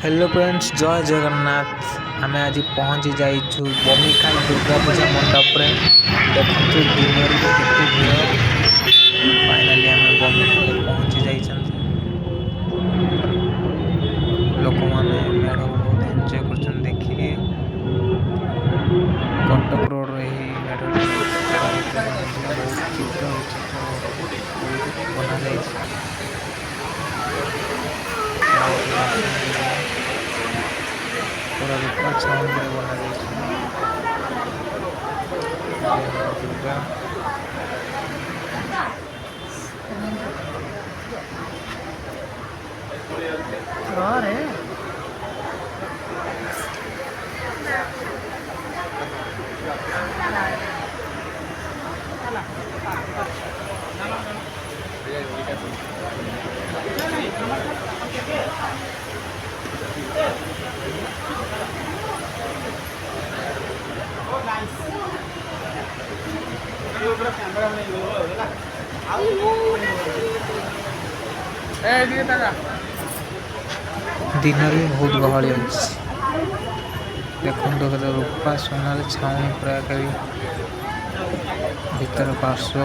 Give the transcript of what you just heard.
Hello friends, जय जगन्नाथ। आम आज पहुँची जाइछु बमिखाल दुर्गा पूजा मंडप रे। देखु दिन केते भीड़। फाइनली आम बमिखाल पहुँची जाइछन्ति। लोक माने मेढ़ को बहुत एंजॉय कर देखिए। कटक रोड रही मेढ़टी बहुत चित्र विचित्र बना जाइए। पूरा रूपा छाउनी बना दुर्गा दिन भी बहुत गहली देखो रूपा सोनार छाउनी पूरा भीतर पार्श्व